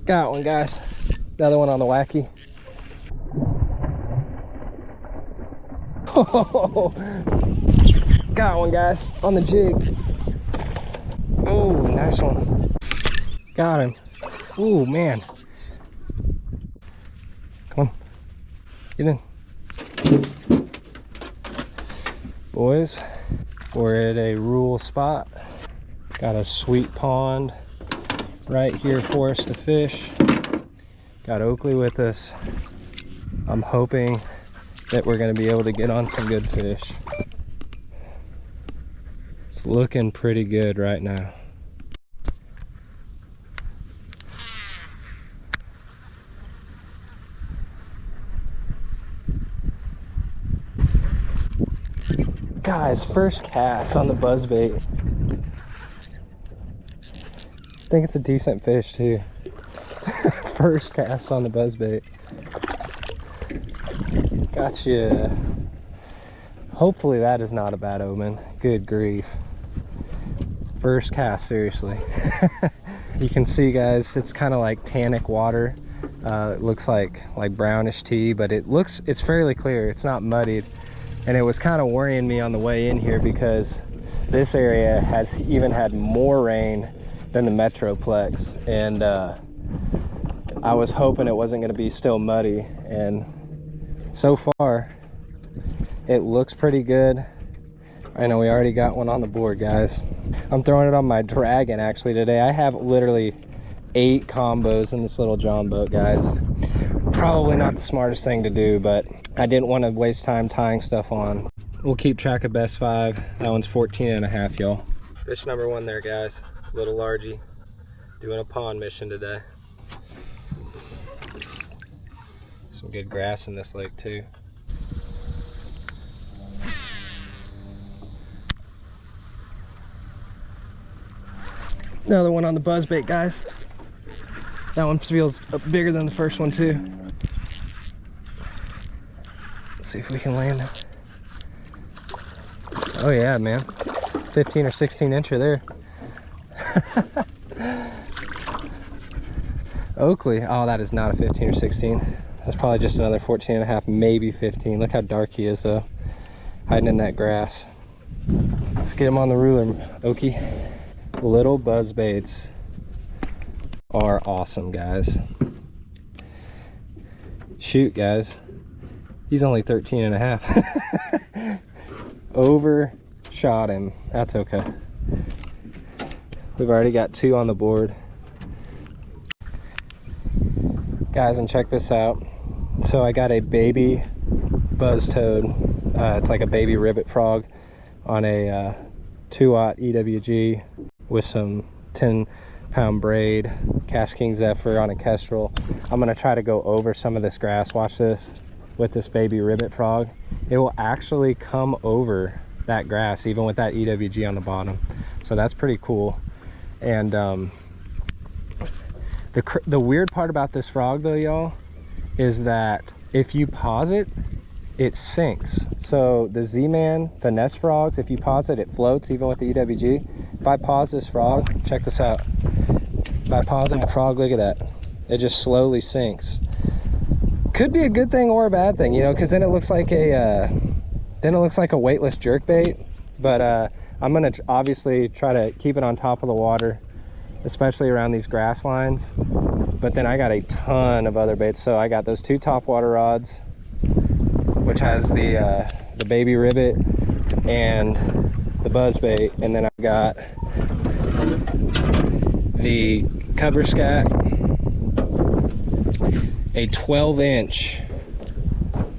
Got one, guys. Another one on the Wacky. Oh, got one, guys, on the jig. Oh, nice one. Got him. Oh, man. Come on. Get in. Boys, we're at a rural spot. Got a sweet pond right here for us to fish. Got Oakley with us. I'm hoping that we're going to be able to get on some good fish. It's looking pretty good right now. Guys, first cast on the buzzbait. I think it's a decent fish too. First cast on the buzzbait. Gotcha. Hopefully that is not a bad omen. Good grief. First cast, seriously. You can see, guys, it's kind of like tannic water. It looks like brownish tea, but it's fairly clear. It's not muddied. And it was kind of worrying me on the way in here because this area has even had more rain than the Metroplex. And I was hoping it wasn't going to be still muddy. And so far, it looks pretty good. I know we already got one on the board, guys. I'm throwing it on my Dragon actually today. I have literally 8 combos in this little John boat, guys. Probably not the smartest thing to do, but I didn't want to waste time tying stuff on. We'll keep track of best 5. That one's 14.5, y'all. Fish number 1 there, guys. Little largie. Doing a pond mission today. Some good grass in this lake too. Another one on the buzzbait, guys. That one feels bigger than the first one too. Let's see if we can land him. Oh yeah, man. 15 or 16 incher there. Oakley. Oh, that is not a 15 or 16. That's probably just another 14.5, maybe 15. Look how dark he is though, hiding in that grass. Let's get him on the ruler, Okie. Little buzzbaits are awesome, guys. Shoot, guys. He's only 13.5. Overshot him. That's okay. We've already got 2 on the board. Guys, and check this out. So I got a baby buzz toad. It's like a baby ribbit frog on a 2-aught EWG with some 10-pound braid, Cash King Zephyr on a Kestrel. I'm gonna try to go over some of this grass. Watch this. With this baby ribbit frog, it will actually come over that grass even with that EWG on the bottom. So that's pretty cool. And the weird part about this frog though, y'all, is that if you pause it, it sinks. So the Z-Man finesse frogs, if you pause it, it floats even with the EWG. If I pause this frog, check this out. If I pause the frog, look at that. It just slowly sinks. Could be a good thing or a bad thing, you know, because then it looks like a weightless jerkbait. But I'm gonna obviously try to keep it on top of the water, especially around these grass lines. But then I got a ton of other baits. So I got those 2 top water rods, which has the baby ribbit and the buzzbait, and then I've got the cover scat, a 12-inch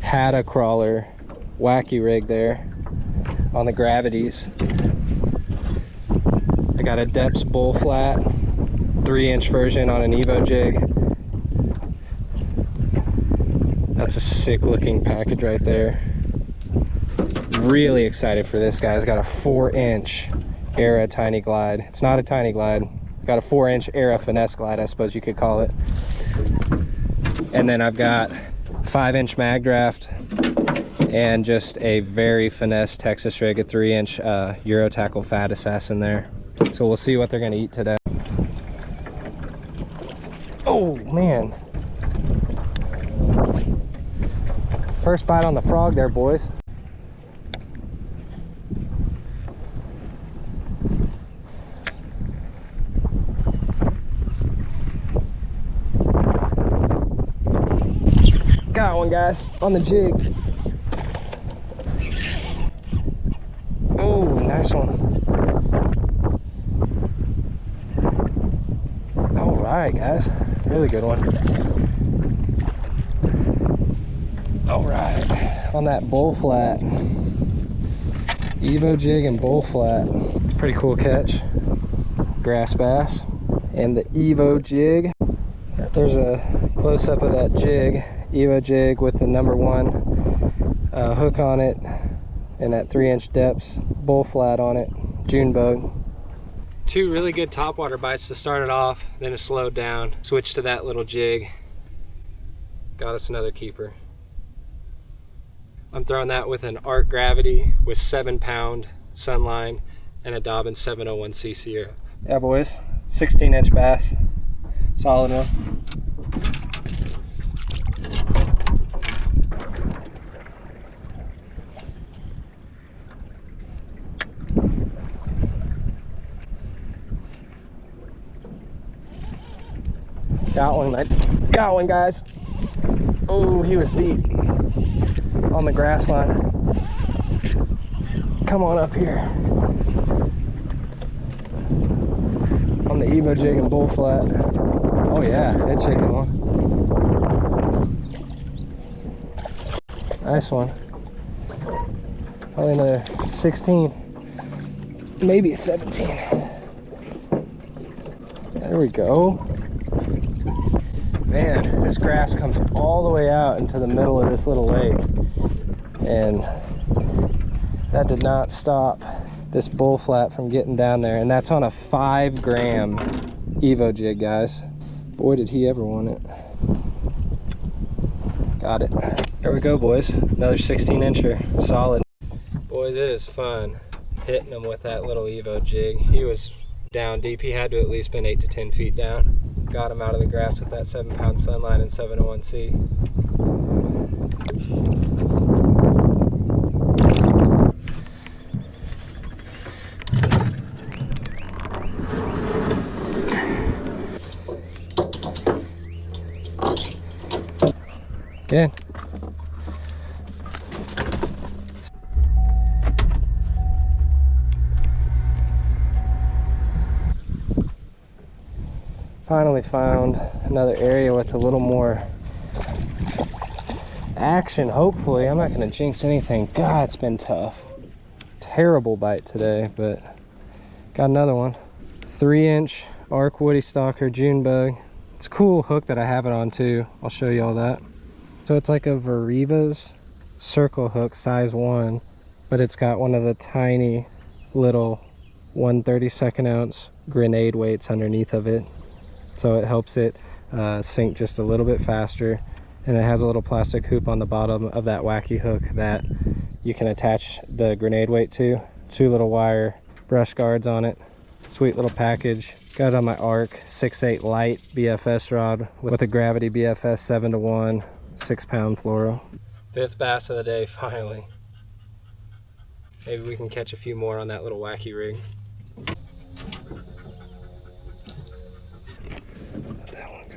haddock crawler Wacky rig there on the gravities. I got a Depths bull flat 3-inch version on an Evo jig. That's a sick looking package right there. Really excited for this, guys. Got a 4-inch Era Tiny Glide. It's not a Tiny Glide. Got a 4-inch Era Finesse Glide, I suppose you could call it. And then I've got 5-inch mag draft and just a very finesse Texas rig, a 3-inch Eurotackle Fat Assassin there. So we'll see what they're gonna eat today. Oh, Oh man. First bite on the frog there, boys. Got one, guys, on the jig. Oh, nice one. All right, guys, really good one. All right, on that bull flat, Evo jig and bull flat. Pretty cool catch. Grass bass and the Evo jig. There's a close-up of that jig, Evo jig with the #1 hook on it and that 3-inch depths, bull flat on it, June bug. Two really good topwater bites to start it off, then it slowed down, switched to that little jig, got us another keeper. I'm throwing that with an Arc Gravity with 7-pound Sunline and a Dobbin 701 CC. Yeah, boys, 16-inch bass, solid one. Got one, guys. Oh, he was deep on the grass line. Come on up here. On the Evo jig and bull flat. Oh yeah, head shaking one. Nice one. Probably another 16, maybe a 17. There we go. Man, this grass comes all the way out into the middle of this little lake, and that did not stop this bull flat from getting down there, and that's on a 5-gram Evo jig, guys. Boy, did he ever want it. Got it. There we go, boys. Another 16-incher, solid. Boys, it is fun hitting him with that little Evo jig. He was down deep. He had to at least been 8 to 10 feet down. Got him out of the grass with that 7-pound Sunline and 701C. Good. Finally found another area with a little more action, hopefully. I'm not going to jinx anything. God, it's been tough. Terrible bite today, but got another one. 3-inch Arc Woody Stalker June bug. It's a cool hook that I have it on too. I'll show you all that. So it's like a Veriva's circle hook, size 1, but it's got one of the tiny little 1/32 ounce grenade weights underneath of it. So it helps it sink just a little bit faster, and it has a little plastic hoop on the bottom of that Wacky hook that you can attach the grenade weight to. 2 little wire brush guards on it. Sweet little package. Got it on my Arc 6/8 light BFS rod with a Gravity BFS 7-to-1 6-pound fluoro. 5th bass of the day, finally. Maybe we can catch a few more on that little Wacky rig. Let that one go.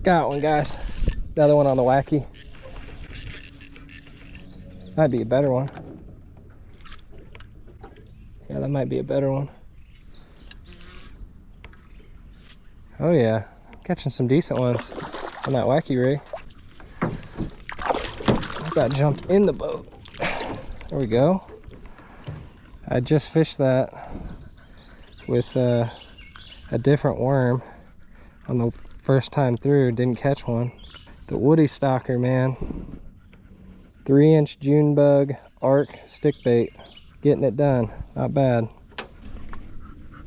Got one, guys. Another one on the Wacky. Might be a better one. Yeah, that might be a better one. Oh yeah, catching some decent ones on that Wacky rig. I got jumped in the boat. There we go. I just fished that with a different worm on the first time through. Didn't catch one. The Woody Stalker, man. 3-inch June bug Arc stick bait. Getting it done. Not bad.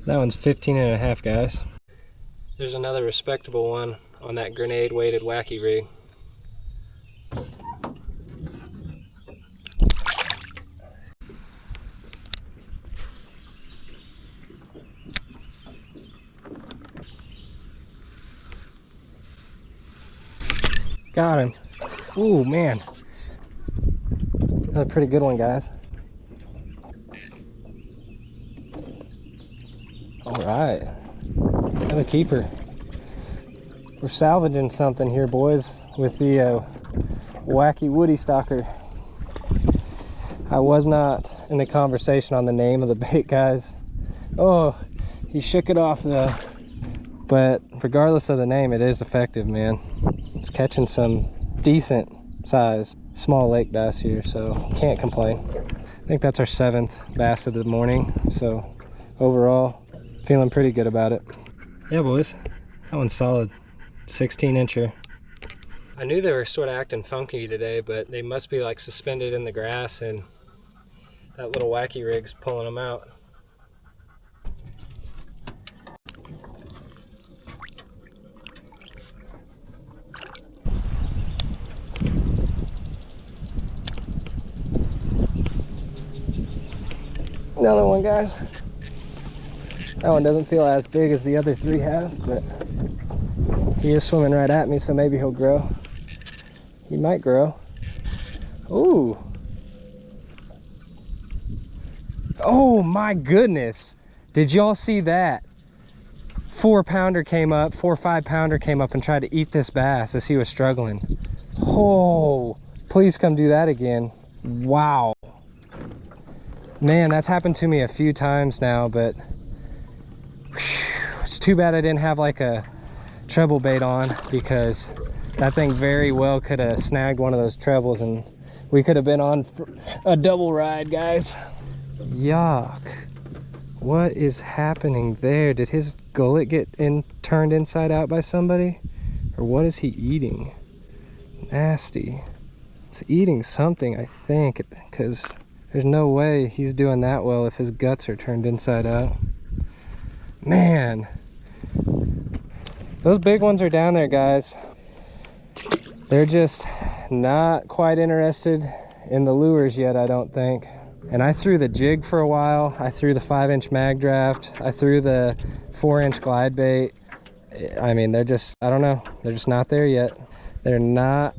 That one's 15.5, guys. There's another respectable one on that grenade weighted Wacky rig. Got him. Ooh, man. That's a pretty good one, guys. All right. Another keeper. We're salvaging something here, boys, with the Wacky woody stalker. I was not in the conversation on the name of the bait, guys. Oh, he shook it off though. But regardless of the name, it is effective, man. It's catching some decent sized small lake bass here, so can't complain. I think that's our 7th bass of the morning, so overall feeling pretty good about it. Yeah, boys, that one's solid. 16-incher. I knew they were sort of acting funky today, but they must be like suspended in the grass, and that little Wacky rig's pulling them out. Another one, guys. That one doesn't feel as big as the other 3 have, but he is swimming right at me, so maybe he'll grow. He might grow. Ooh. Oh my goodness. Did y'all see that? 4-pounder came up, 4 or 5-pounder came up and tried to eat this bass as he was struggling. Oh, please come do that again. Wow. Man, that's happened to me a few times now, but whew, it's too bad I didn't have like a treble bait on, because that thing very well could have snagged one of those trebles and we could have been on a double ride, guys. Yuck. What is happening there? Did his gullet get turned inside out by somebody? Or what is he eating? Nasty. It's eating something, I think, because there's no way he's doing that well if his guts are turned inside out. Man. Those big ones are down there, guys. They're just not quite interested in the lures yet, I don't think. And I threw the jig for a while. I threw the 5-inch mag draft. I threw the 4-inch glide bait. I mean, they're just, I don't know. They're just not there yet. They're not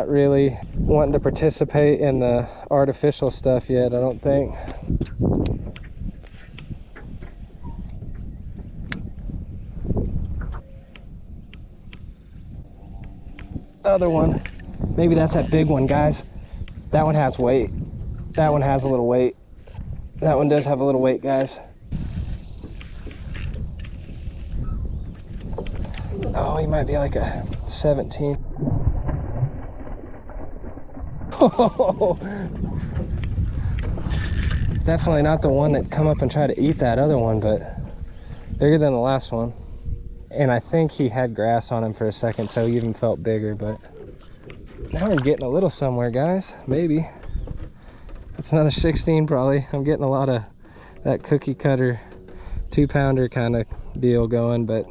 really wanting to participate in the artificial stuff yet, I don't think. Other one. Maybe that's that big one, guys. That one has weight. That one has a little weight. That one does have a little weight, guys. Oh, he might be like a 17. Oh, definitely not the one that come up and try to eat that other one, but bigger than the last one. And I think he had grass on him for a second, so he even felt bigger, but now we're getting a little somewhere, guys. Maybe. That's another 16 probably. I'm getting a lot of that cookie cutter 2-pounder kind of deal going, but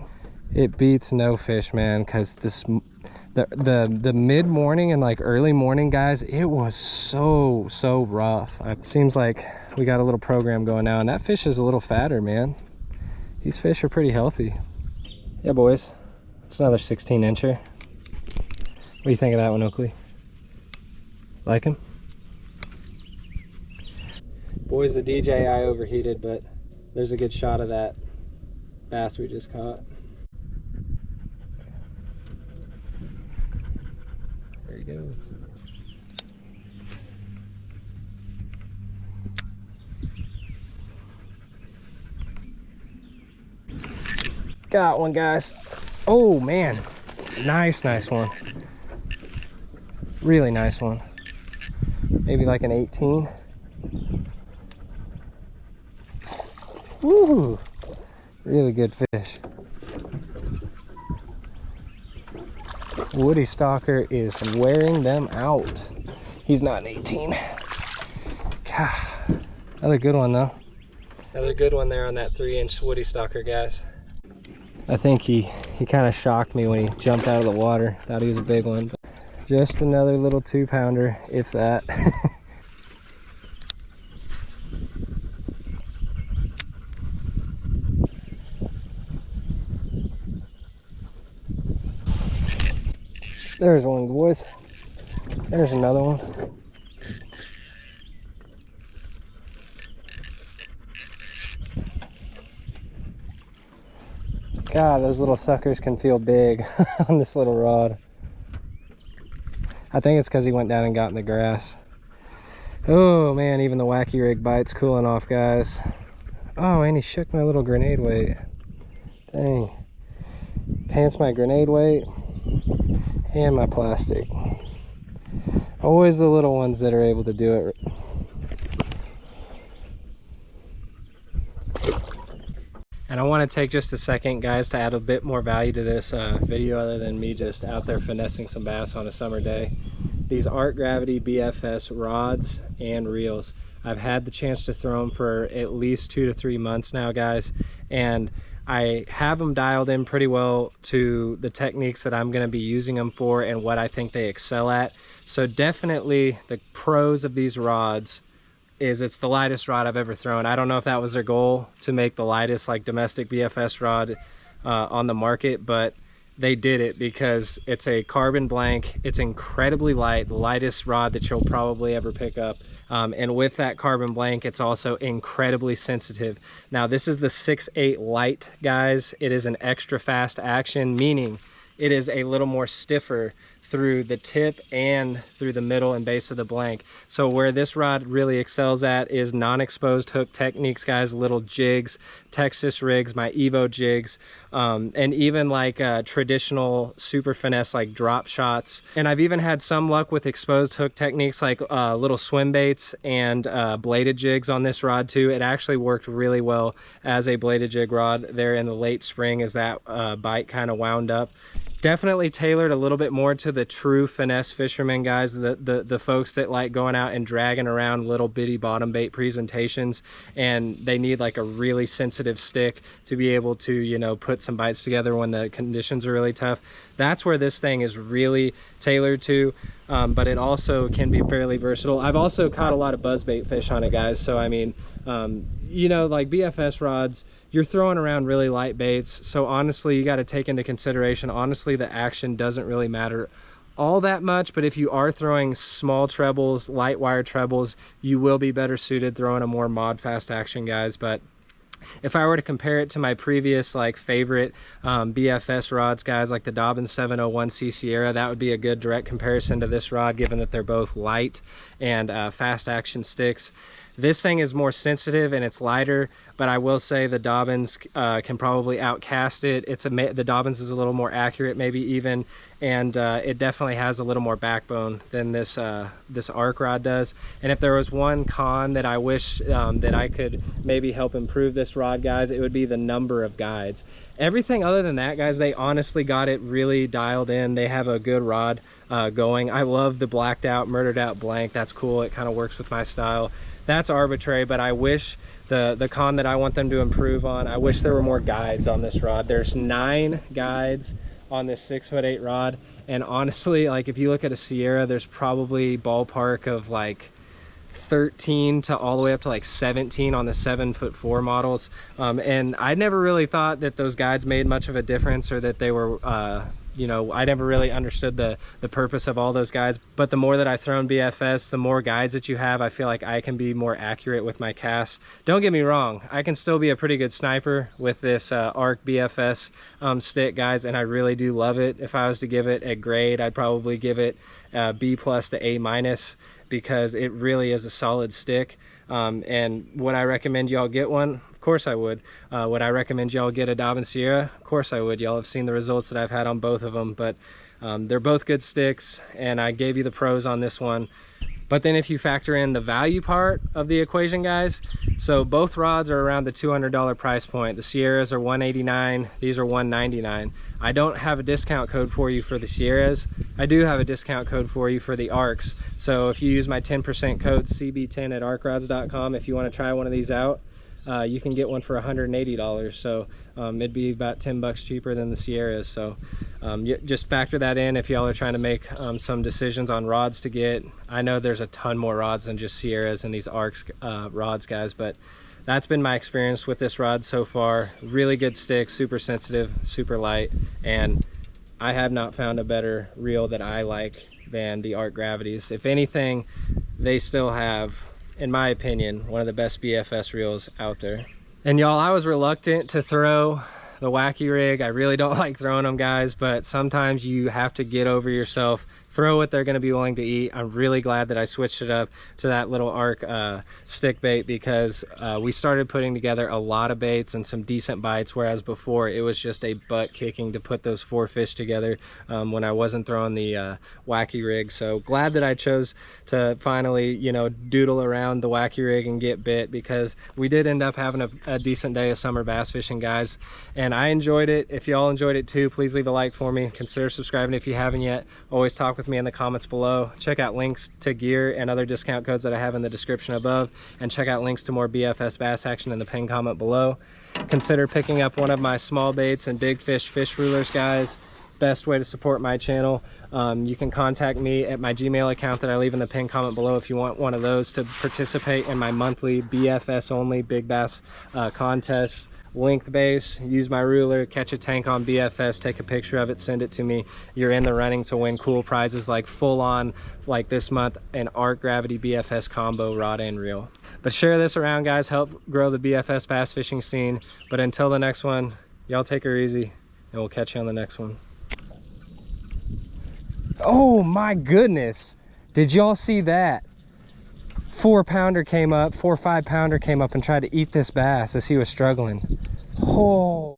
it beats no fish, man, because this the mid-morning and like early morning, guys, it was so rough. It seems like we got a little program going now, and that fish is a little fatter, man. These fish are pretty healthy. Yeah, boys, it's another 16-incher. What do you think of that one, Oakley? Like him? Boys, the DJI overheated, but there's a good shot of that bass we just caught. There he goes. Got one, guys. Oh man, nice one. Really nice one. Maybe like an 18. Woo! Really good fish. Woody stalker is wearing them out. He's not an 18. God, another good one though. Another good one there on that 3-inch woody stalker, guys. I think he kind of shocked me when he jumped out of the water. Thought he was a big one, but just another little 2-pounder, if that. There's one, boys. There's another one. God, those little suckers can feel big on this little rod. I think it's because he went down and got in the grass. Oh man, even the Wacky rig bite's cooling off, guys. Oh, and he shook my little grenade weight. Dang. Pants my grenade weight and my plastic. Always the little ones that are able to do it. And I want to take just a second, guys, to add a bit more value to this video other than me just out there finessing some bass on a summer day. These Art Gravity BFS rods and reels, I've had the chance to throw them for at least 2 to 3 months now, guys, and I have them dialed in pretty well to the techniques that I'm going to be using them for and what I think they excel at. So definitely the pros of these rods is it's the lightest rod I've ever thrown. I don't know if that was their goal, to make the lightest like domestic BFS rod on the market, but they did it because it's a carbon blank. It's incredibly light, the lightest rod that you'll probably ever pick up. And with that carbon blank, it's also incredibly sensitive. Now this is the 6.8 light, guys. It is an extra fast action, meaning it is a little more stiffer through the tip and through the middle and base of the blank. So where this rod really excels at is non-exposed hook techniques, guys, little jigs, Texas rigs, my Evo jigs, and even like traditional super finesse like drop shots. And I've even had some luck with exposed hook techniques like little swim baits and bladed jigs on this rod too. It actually worked really well as a bladed jig rod there in the late spring as that bite kind of wound up. Definitely tailored a little bit more to the true finesse fishermen, guys, the folks that like going out and dragging around little bitty bottom bait presentations, and they need like a really sensitive stick to be able to, you know, put some bites together when the conditions are really tough. That's where this thing is really tailored to, but it also can be fairly versatile. I've also caught a lot of buzzbait fish on it, guys, so I mean, you know, like BFS rods, you're throwing around really light baits, so honestly you got to take into consideration, honestly the action doesn't really matter all that much, but if you are throwing small trebles, light wire trebles, you will be better suited throwing a more mod fast action, guys. But if I were to compare it to my previous like favorite BFS rods, guys, like the Dobyns 701C Sierra, that would be a good direct comparison to this rod, given that they're both light and fast action sticks. This thing is more sensitive and it's lighter, but I will say the Dobyns can probably outcast it. The Dobyns is a little more accurate, maybe even, and it definitely has a little more backbone than this this arc rod does. And if there was one con that I wish that I could maybe help improve this rod, guys, it would be the number of guides. Everything other than that, guys, they honestly got it really dialed in. They have a good rod going. I love the blacked out, murdered out blank. That's cool. It kind of works with my style. That's arbitrary, but I wish the con that I want them to improve on, I wish there were more guides on this rod. There's 9 guides on this 6'8" rod, and honestly, like if you look at a Sierra, there's probably ballpark of like 13 to all the way up to like 17 on the 7'4" models, and I never really thought that those guides made much of a difference, or that they were you know, I never really understood the purpose of all those guides. But the more that I've thrown BFS, the more guides that you have, I feel like I can be more accurate with my casts. Don't get me wrong, I can still be a pretty good sniper with this ARC BFS stick, guys, and I really do love it. If I was to give it a grade, I'd probably give it B+ to A-, because it really is a solid stick. And would I recommend y'all get one? Of course I would. Would I recommend y'all get a Dobyns Sierra? Of course I would. Y'all have seen the results that I've had on both of them, but they're both good sticks, and I gave you the pros on this one. But then if you factor in the value part of the equation, guys, so both rods are around the $200 price point. The Sierras are $189, these are $199. I don't have a discount code for you for the Sierras. I do have a discount code for you for the ARCs. So if you use my 10% code CB10 at arcrods.com, if you want to try one of these out, you can get one for $180. So it'd be about 10 bucks cheaper than the Sierras. So just factor that in if y'all are trying to make some decisions on rods to get. I know there's a ton more rods than just Sierras and these ARCs rods, guys, but that's been my experience with this rod so far. Really good stick, super sensitive, super light, and I have not found a better reel that I like than the Arc Gravities. If anything, they still have, in my opinion, one of the best BFS reels out there. And y'all, I was reluctant to throw the Wacky rig. I really don't like throwing them, guys, but sometimes you have to get over yourself, throw what they're going to be willing to eat. I'm really glad that I switched it up to that little Arc stick bait, because we started putting together a lot of baits and some decent bites, whereas before it was just a butt kicking to put those 4 fish together when I wasn't throwing the Wacky rig. So glad that I chose to finally, you know, doodle around the Wacky rig and get bit, because we did end up having a decent day of summer bass fishing, guys, and I enjoyed it. If y'all enjoyed it too, please leave a like for me. Consider subscribing if you haven't yet. Always talk with me in the comments below. Check out links to gear and other discount codes that I have in the description above, and check out links to more BFS bass action in the pinned comment below. Consider picking up one of my small baits and big fish rulers, guys. Best way to support my channel. You can contact me at my Gmail account that I leave in the pinned comment below if you want one of those to participate in my monthly BFS only big bass contest. Length base, use my ruler, catch a tank on BFS, take a picture of it, send it to me. You're in the running to win cool prizes like full on, like this month, an Arc Gravity BFS combo rod and reel. But share this around, guys, help grow the BFS bass fishing scene. But until the next one, y'all take her easy, and we'll catch you on the next one. Oh my goodness, did y'all see that? 4-pounder came up, 4 or 5-pounder came up and tried to eat this bass as he was struggling. Oh.